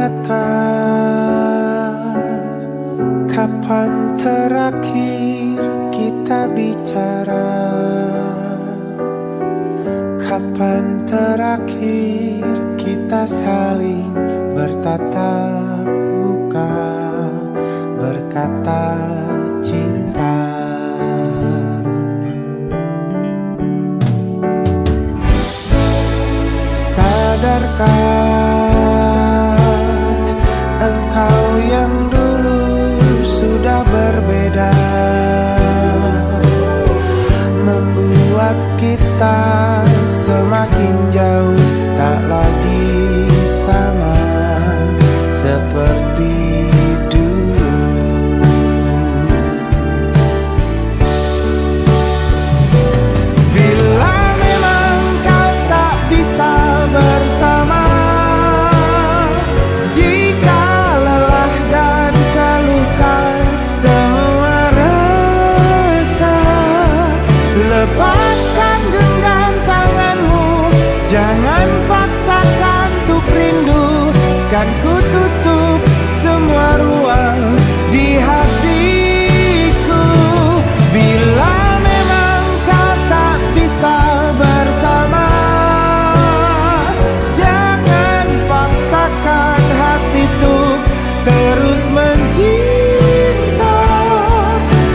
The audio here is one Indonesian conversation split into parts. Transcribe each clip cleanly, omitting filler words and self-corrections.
ingatkah kapan terakhir kita bicara? Kapan terakhir kita saling bertatap muka, berkata cinta? Sadarkah engkau yang dulu sudah berbeda, membuat kita semakin jauh, tak lagi sama seperti dulu. Bila memang kau tak bisa bersama, jika lelah dan keluhkan semua rasa, lepaskan genggam tanganmu, jangan paksakan untuk rindu. Kan ku tutup semua ruang di hatiku. Bila memang kau tak bisa bersama, jangan paksakan hati untuk terus mencinta.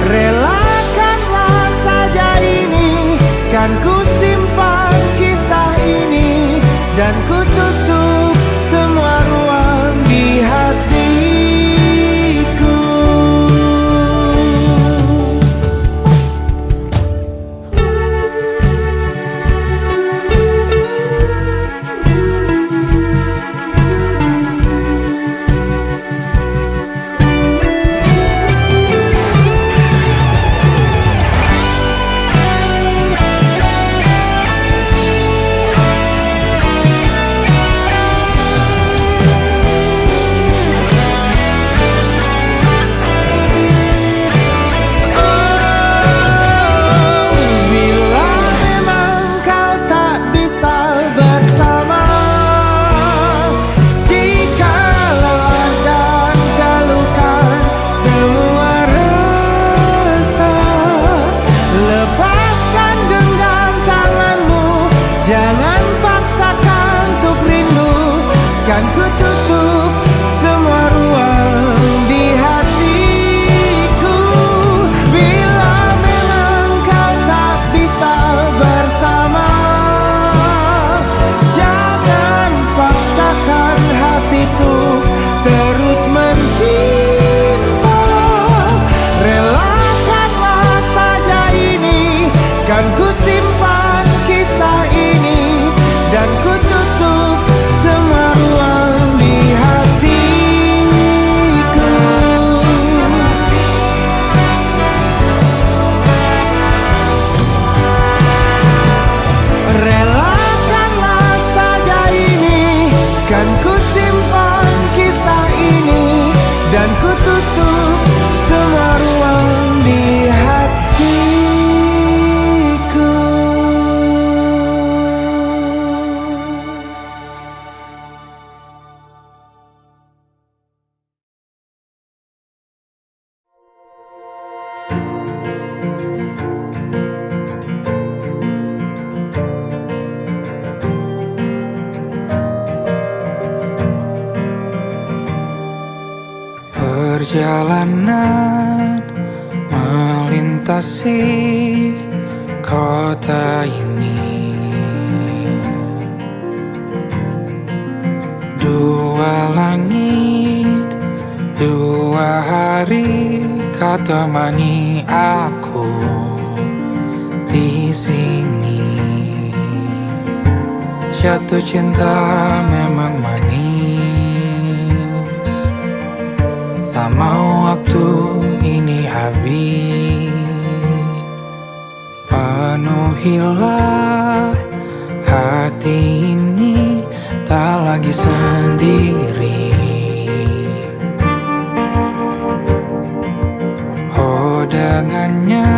Relakanlah saja ini, kan ku simpan kisah ini, dan ku tutup semua ruang di hatiku. Jangan paksakan untuk rindu, kan ku tutup semua ruang di hatiku. Bila memang kau tak bisa bersama, jangan paksakan hati untuk terus mencinta. Relakanlah saja ini, kan ku simpan kisah ini, dan ku tutup semua ruang di hatiku. Relakanlah saja ini, kan ku simpan kisah ini, dan ku tutup semua ruang di hatiku. Perjalanan melintasi kota ini, dua langit, dua hari kau temani aku di sini. Jatuh cinta memang manis, tak mau waktu ini habis. Penuhilah hati ini, tak lagi sendiri. Oh dengannya,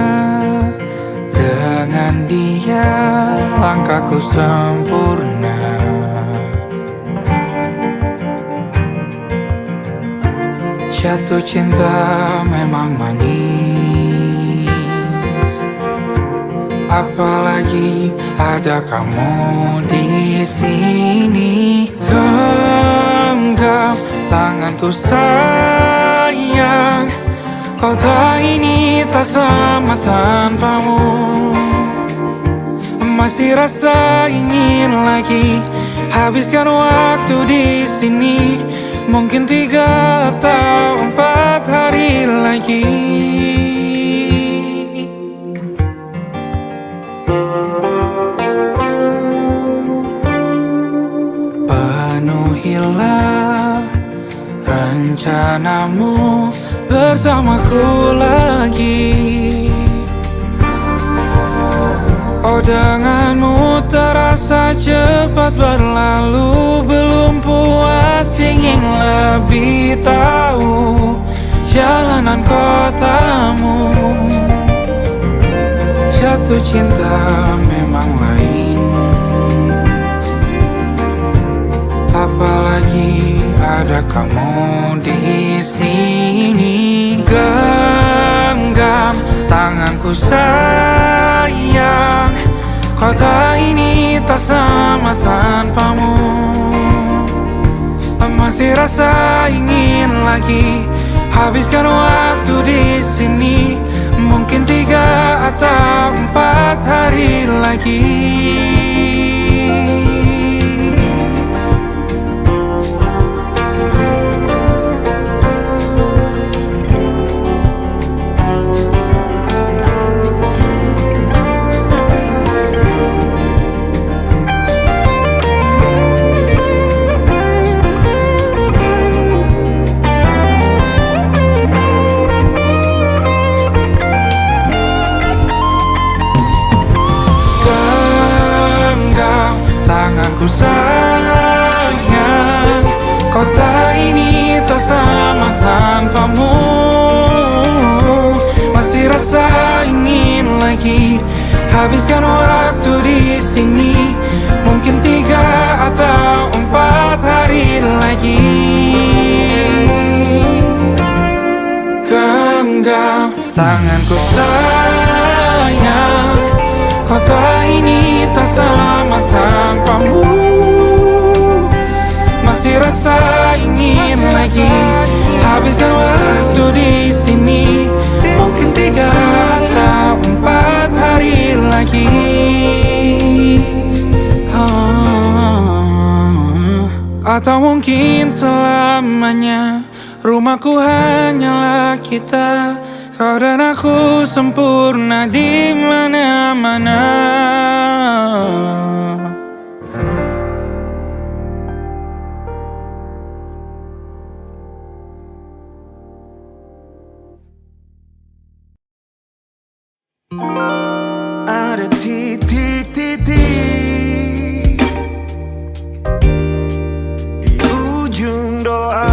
dengan dia langkahku sempurna. Jatuh cinta memang manis, apalagi ada kamu di sini. Genggam tanganku sayang, kota ini tak sama tanpamu. Masih rasa ingin lagi habiskan waktu di sini. Mungkin 3 atau 4 hari lagi. Penuhilah rencanamu bersamaku lagi. Oh, denganmu terasa cepat berlalu. Belum puas ingin lebih tahu jalanan kotamu. Jatuh cinta memang lain, apalagi ada kamu di sini. Genggam tanganku sayang, kota ini tak sama tanpamu. Masih rasa ingin lagi habiskan waktu di sini. Mungkin 3 atau 4 hari lagi. Tanganku sayang, kota ini tak sama tanpamu. Masih rasa ingin lagi habiskan waktu di sini. Mungkin 3 atau 4 hari lagi. Genggam tanganku sayang, kota ini tak sama tanpamu. Masih rasa ingin lagi habiskan waktu di sini. Mungkin 3 atau 4 hari lagi. Atau mungkin selamanya. Rumahku hanyalah kita, kau dan aku sempurna di mana-mana. Ada titik-titik di ujung doa.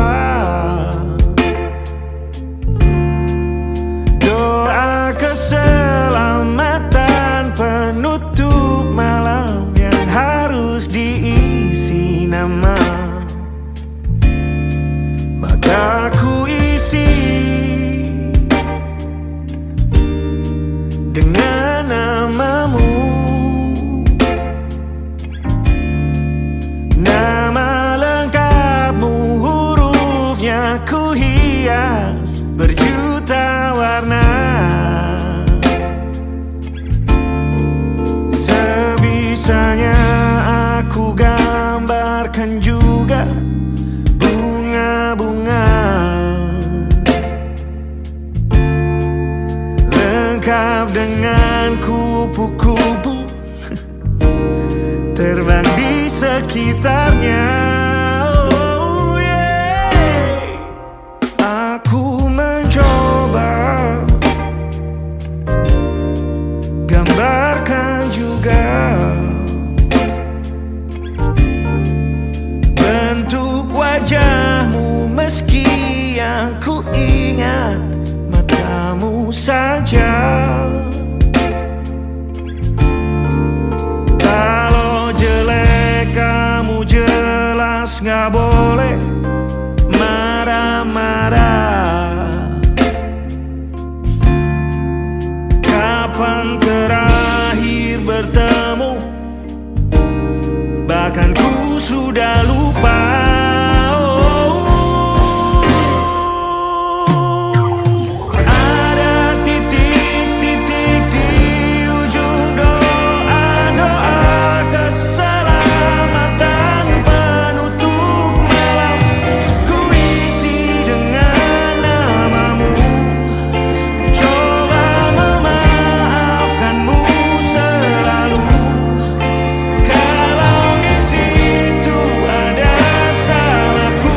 Doa keselamatan penutup malam yang harus diisi nama. Maka ku isi dengan namamu. Nama lengkapmu, hurufnya ku hias berjuta warna. Sebisanya aku gambarkan juga bunga-bunga, lengkap dengan kupu-kupu terbang di sekitarnya. Oh yeah. Aku mencoba gambarkan juga bentuk wajahmu, meski yang ku ingat matamu saja. Kalau jelek kamu jelas gak boleh marah-marah. aku sudah lupa. Ada titik-titik di ujung doa-doa keselamatan penutup malam. Ku isi dengan namamu, coba memaafkanmu selalu. Kalau di situ ada salahku,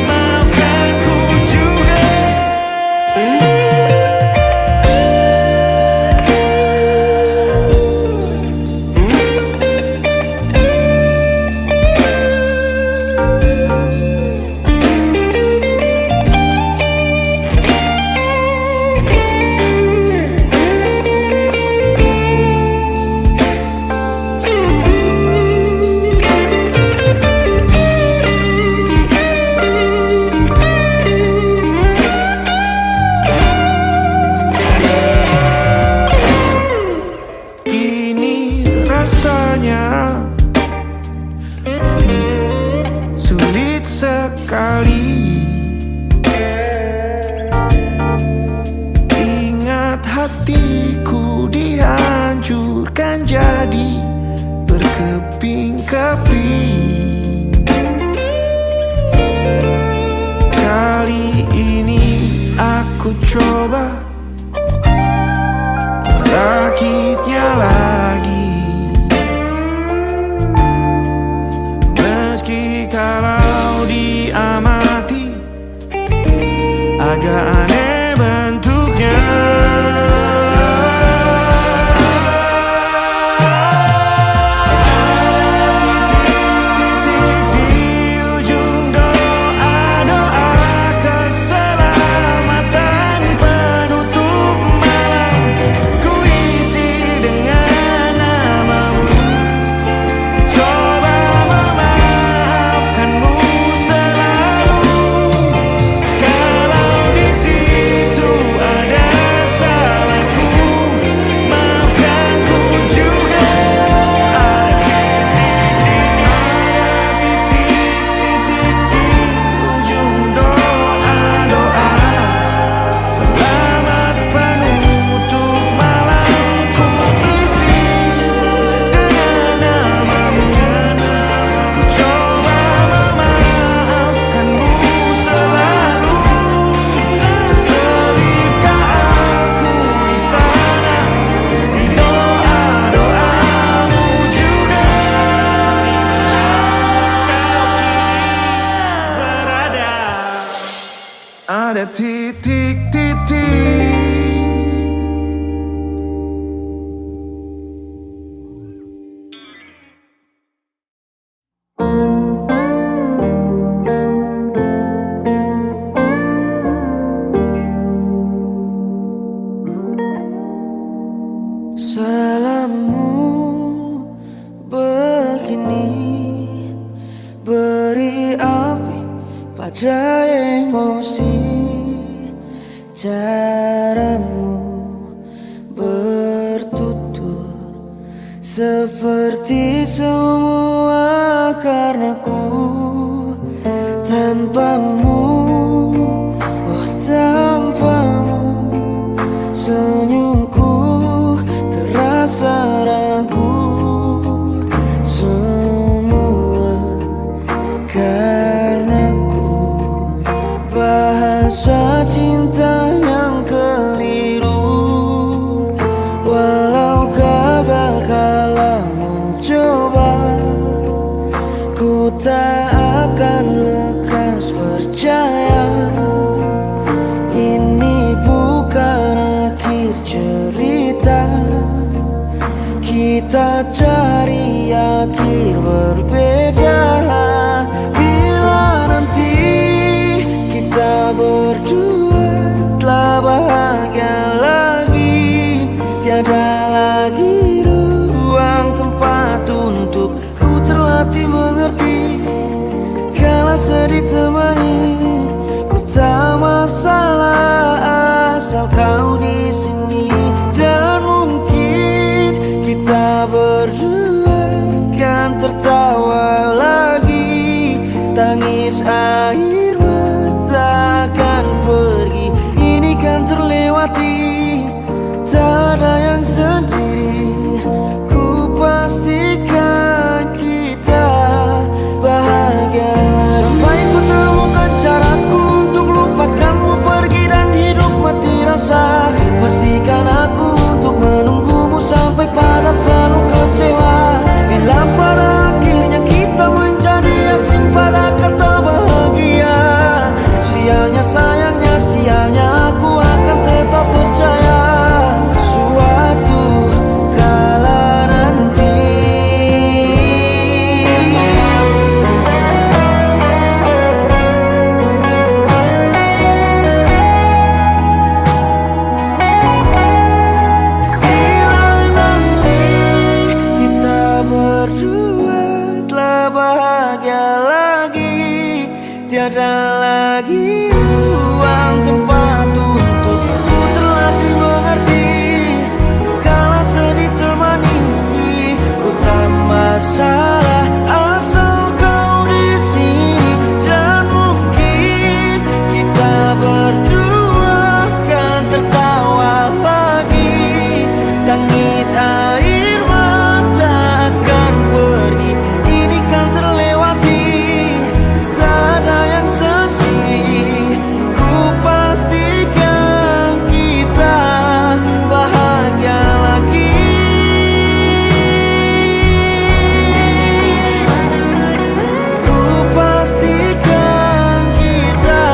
maafkan ku juga. Ini rasanya sulit sekali. Ingat hatiku dihancurkan jadi berkeping-keping. Kali ini aku coba merakitnya lagi. Meski kalau diamati agak aneh bentuknya. Titik-titik di ujung doa-doa keselamatan penutup malam. Ku isi dengan namamu, coba memaafkanmu selalu. Kalau di situ ada salahku, maafkan ku juga. Ada titik-titik di ujung doa-doa selamat penutup malam. Ku isi dengan namamu, ku coba memaafkanmu selalu. Terselipkah aku di sana, di doa-doamu juga. Berada ada titik-titik. Salammu begini, beri api pada emosi. Caramu bertutur seperti semua karenaku. Tanpamu, oh tanpamu, senyumku terasa ragu. Semua karenaku, bahasa cinta yang keliru. Walau gagal kala mencoba, ku tak akan lekas percaya. Ini bukan akhir cerita, kita cari akhir berbeda. Bila nanti kita berdua telah bahagia lagi, tiada lagi ruang tempat untuk ku terlatih mengerti. Kala sedih temani, ku tak masalah asal kau di sini. Dan mungkin kita berdua kan tertawa lagi. Tangis air mata akan pergi, ini kan terlewati. Tak ada yang sendiri, ku pastikan kita bahagia lagi. Sampai ku temukan caraku untuk lupakanmu pergi dan hidup mati rasa. Pastikan aku untuk menunggumu sampai pada penuh kecewa. Bila pada akhirnya kita menjadi asing pada kata bahagia, sialnya sayangnya sialnya aku akan tetap percaya suatu kala nanti. Bila nanti kita berdua telah bahagia lagi, tiada lagi ruang tempat untukku terlatih mengerti. Kala sedih termanisi, ku tak masalah asal kau di sini. Dan mungkin kita berdua kan tertawa lagi. Tangis air mata akan pergi, ini kan terlewati. Tak ada yang sendiri, ku pastikan kita bahagia lagi. Ku pastikan kita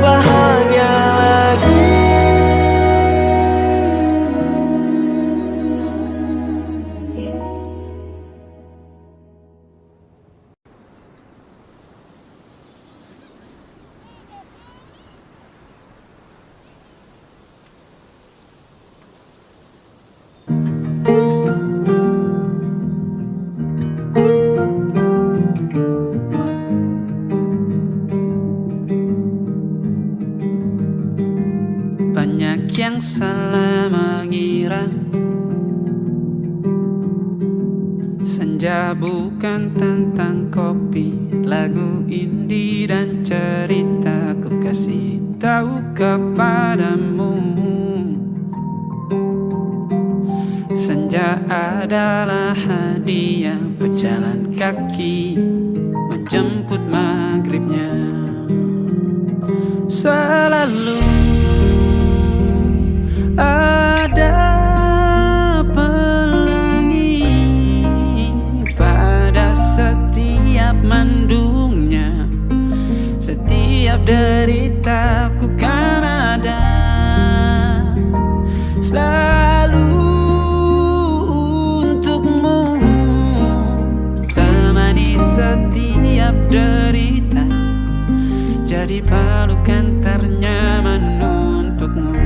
bahagia lagi. Banyak yang salah mengira senja bukan tentang kopi, lagu indie dan cerita. Ku kasih tahu kepadamu, senja adalah hadiah pejalan kaki menjemput maghribnya. Selalu ada pelangi pada setiap mendungnya. Setiap deritaku kan ada selalu untukmu, temani setiap derita, jadi pelukan ternyaman untukmu.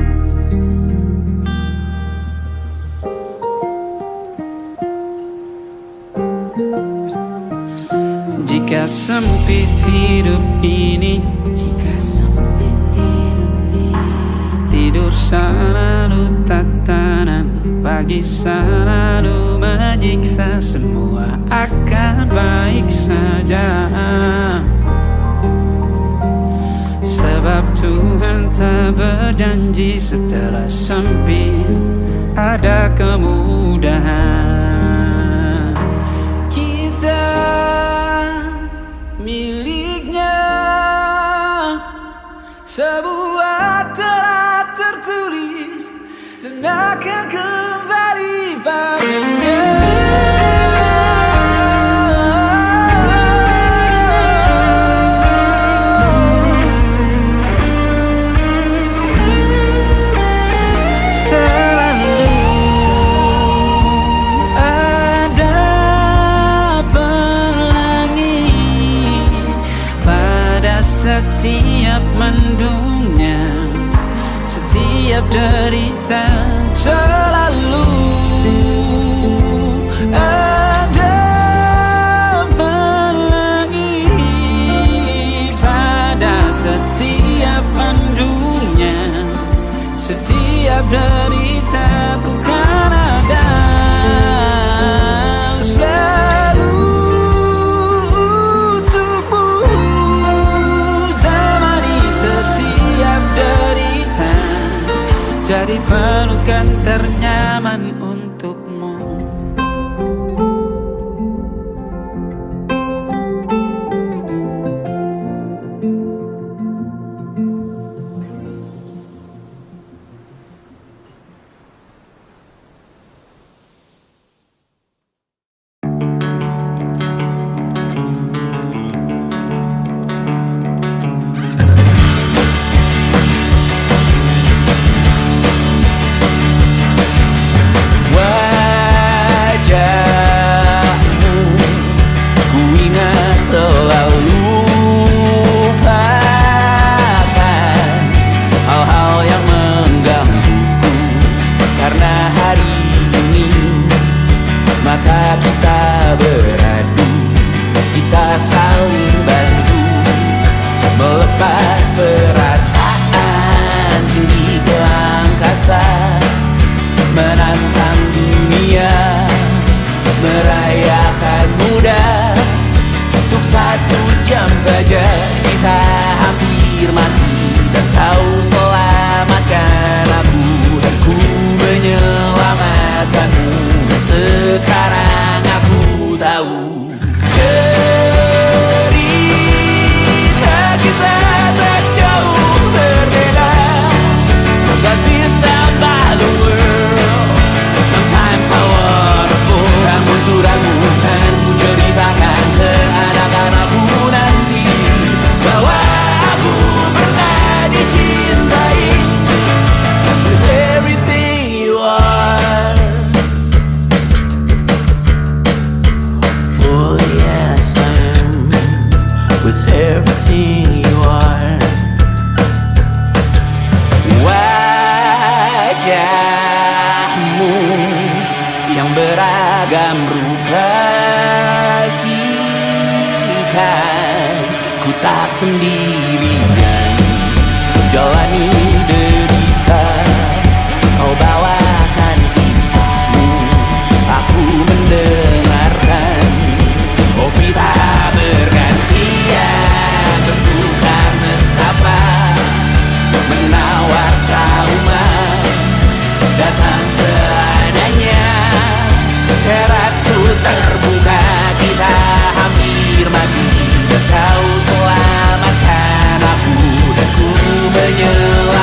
Jika sempit hidup ini, tidur selalu tatanan, pagi selalu menyiksa, semua akan baik saja. Sebab Tuhan tak berjanji setelah sempit ada kemudahan. Kita miliknya, sebuah telah tertulis dan akan kembali padanya. Setiap mendungnya, setiap derita, selalu ada pelangi pada setiap mendungnya, setiap derita ku kan ada selalu untukmu. Cari pelukan ternyaman untukmu. Wajahmu ku ingat selalu, lupakan hal-hal yang menggangguku. Karena hari ini mata kita beradu, kita saling bantu melepas perasaan tinggi ke angkasa, menantang dunia, merayakan muda. Untuk 1 jam saja kita hampir mati, dan kau selamatkan aku, dan ku menyelamatkanmu. Dan sekarang aku tahu cerita kita tak jauh berbeda, but it's about the world. Sometimes I wonderful. Ramu-ramu kan ku ceritakan ke anak-anakku nanti, bahwa aku pernah dicintai with everything you are. For yes I am, with everything you are. Wajahmu yang beragam rupa, pastikan ku tak sendirian jalani derita. Kau bawakan kisahmu, aku mendengarkan. Oh kita bergantian, bertukar nestapa, menawar trauma, datang seadanya. Terasku terbuka, kita hampir mati, dan kau selamatkan aku, dan ku menyelamatkan.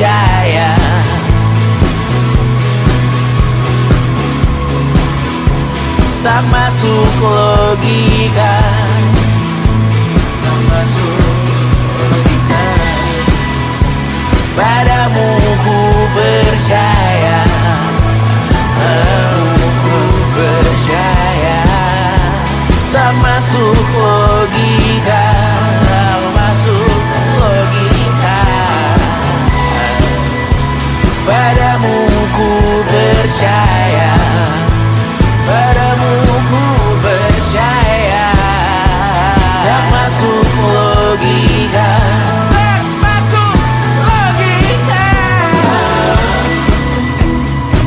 percaya. Tak masuk logika, tak masuk logika. Padamu ku percaya, ku percaya. Tak masuk logika, tak masuk logika. Padamu ku percaya, padamu ku percaya. Tak masuk logika, tak masuk logika.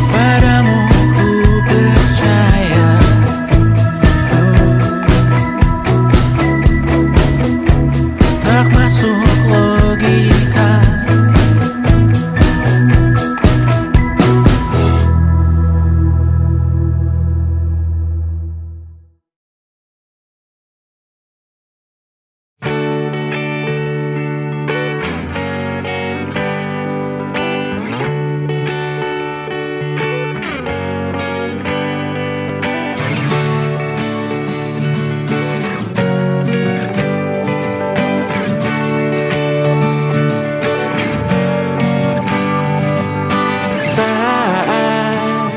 Padamu ku percaya. Tak masuk logika. Saat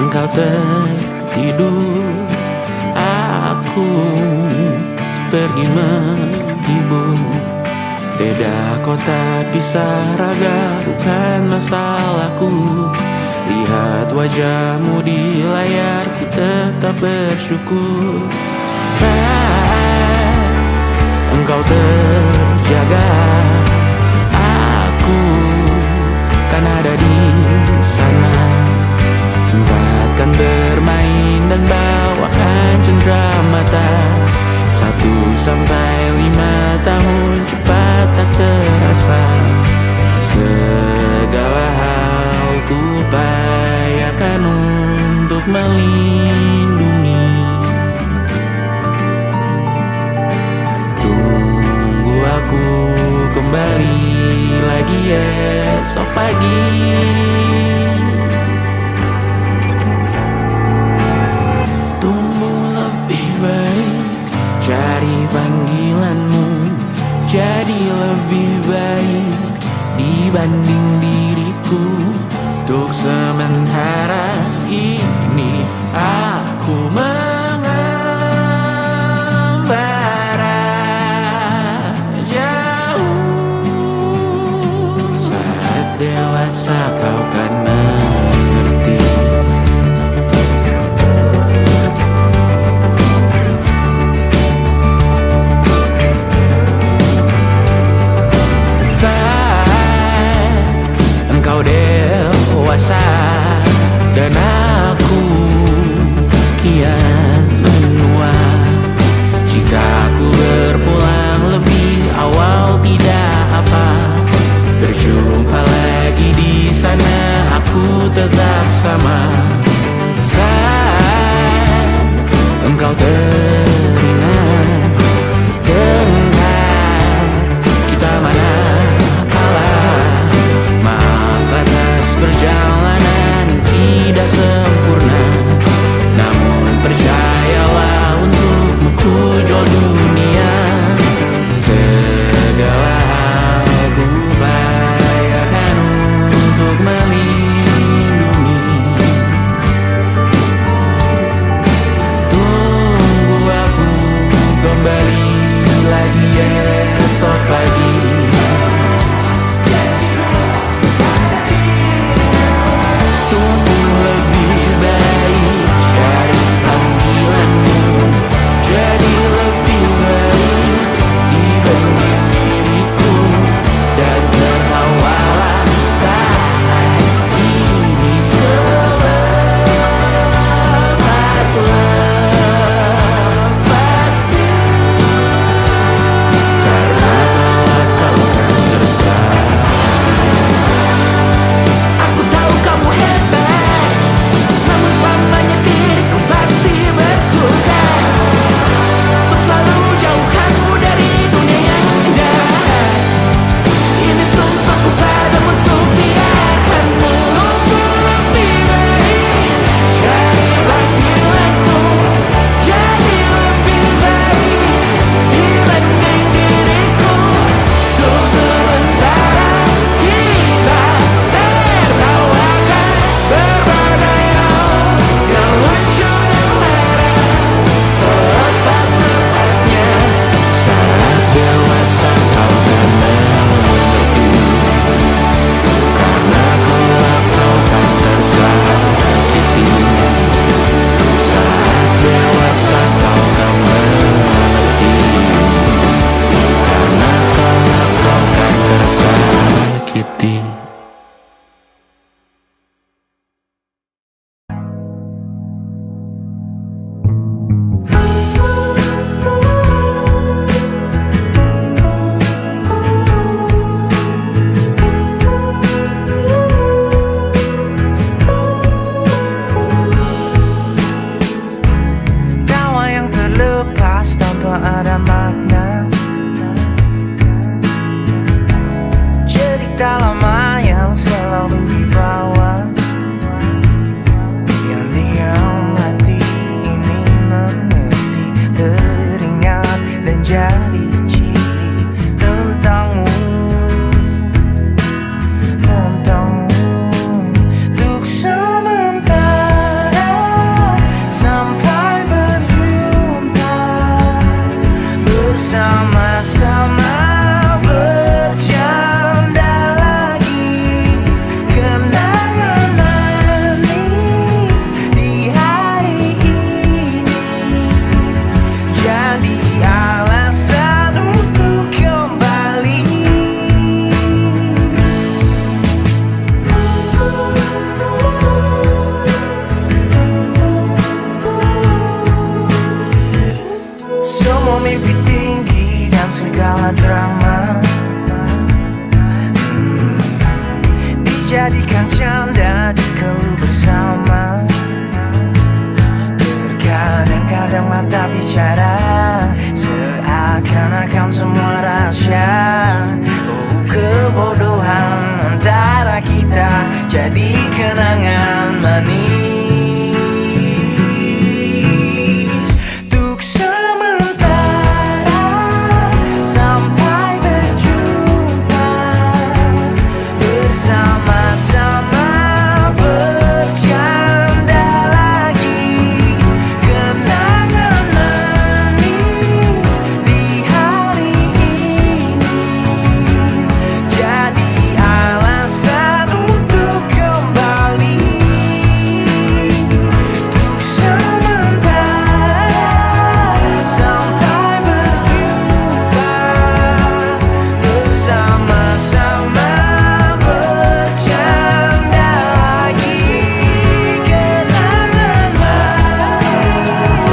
engkau tertidur, aku pergi menghibur. Beda kota pisah raga bukan masalahku. Lihat wajahmu di layar, ku tetap bersyukur. Saat engkau terjaga, aku kan ada di sana. Sempatkan bermain dan bawakan cendera mata. 1-5 tahun cepat tak terasa. Segala hal ku upayakan untuk melindungi. Tunggu aku kembali lagi esok pagi. Tumbuh lebih baik, cari panggilanmu. Jadi lebih baik dibanding diriku. Untuk sementara ini aku mengembara jauh. Saat dewasa kau kan mengerti. Saat engkau dewasa dan aku kian makna, cerita lama yang selalu dibawa, yang diam hati ini mengerti, teringat dan jadi ciri tentangmu, untuk sementara sampai berjumpa, bersama-sama bercanda lagi, kenangan manis di hari ini jadi alasan untuk kembali. Semua mimpi tinggi dan segala drama dijadikan canda di keluh bersama. Terkadang-kadang mata bicara seakan-akan semua rahasia. Oh, kebodohan antara kita jadi kenangan manis. Untuk sementara sampai berjumpa, bersama-sama bercanda lagi, kenangan manis di hari ini jadi alasan untuk kembali. Untuk sementara sampai berjumpa, bersama-sama bercanda lagi, kenangan manis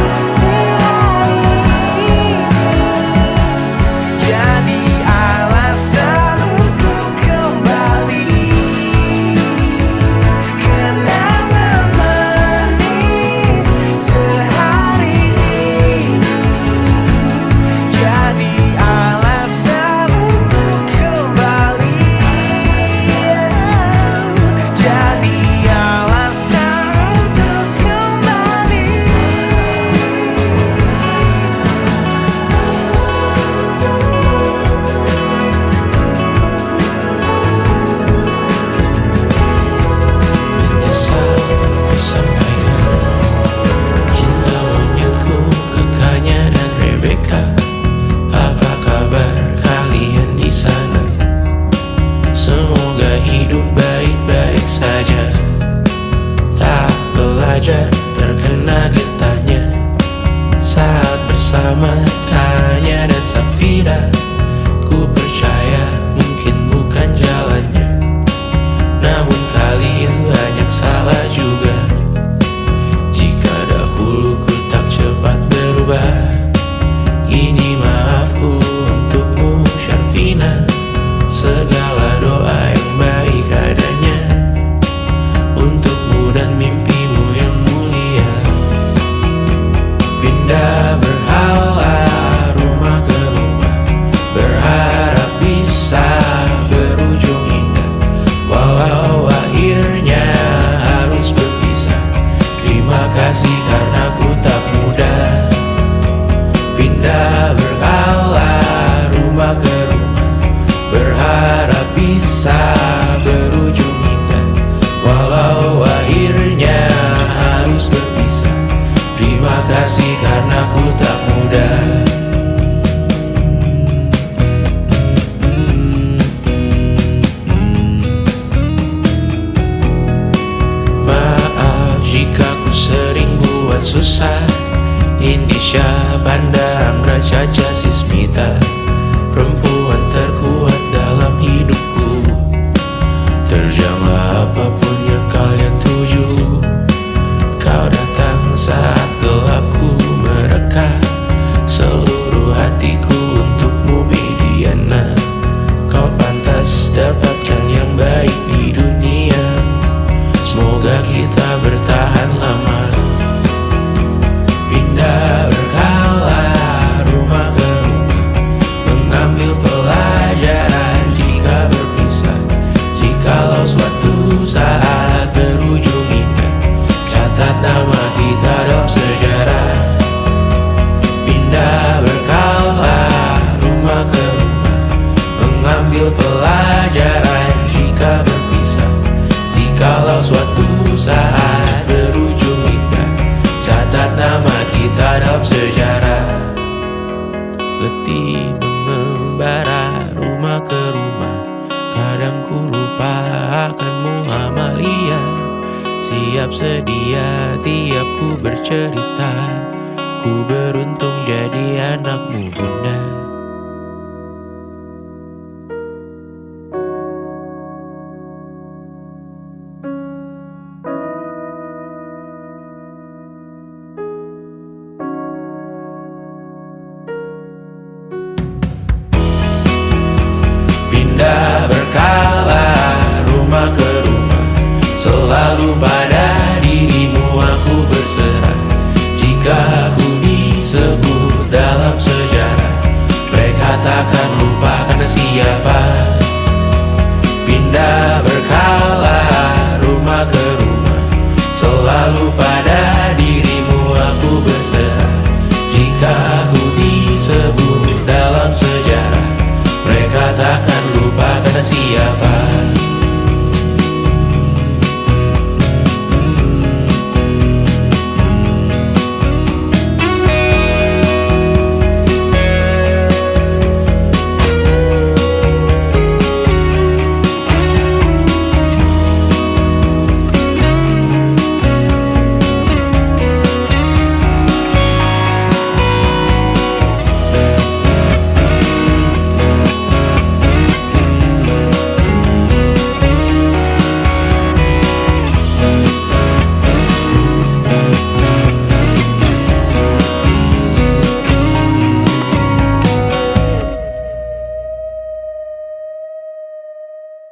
jadi alasan untuk kembali. Kenangan manis sehari ini jadi alasan untuk kembali. Jadi alasan untuk kembali. Menyesal ku sampaikan cinta monyetku ke Kanya dan Rebecca. Apa kabar kalian di sana? Semoga hidup baik-baik saja. Tak belajar terkena getahnya saat bersama Tanya dan Safira. Ku percaya mungkin bukan jalannya, namun kalian banyak salah juga. Jika dahulu ku tak cepat berubah, ini maafku untukmu Syarfina. Segala doa yang baik adanya untukmu dan mimpimu yang mulia. Pindah berkala rumah ke rumah, berharap bisa berujung indah. Walau akhirnya harus berpisah, terima kasih karena ku tak mudah. Pindah berkala rumah ke rumah, berharap bisa berujung indah. Walau akhirnya harus berpisah, terima kasih karena ku tak mudah. Maaf jika ku sering buat susah. Indisha, Banda, Anggra, Caca, Sismita, perempuan terkuat dalam hidupku. Terjanglah apapun yang kalian tuju. Kau datang saat gelapku mereka, seluruh hatiku untukmu Mediana. Kau pantas dapatkan yang baik di dunia. Semoga kita bertahan lama. Pindah berkala rumah ke sejarah. Letih mengembara rumah ke rumah, kadang ku lupa akanmu Amalia. Siap sedia tiap ku bercerita, ku beruntung jadi anakmu Bunda.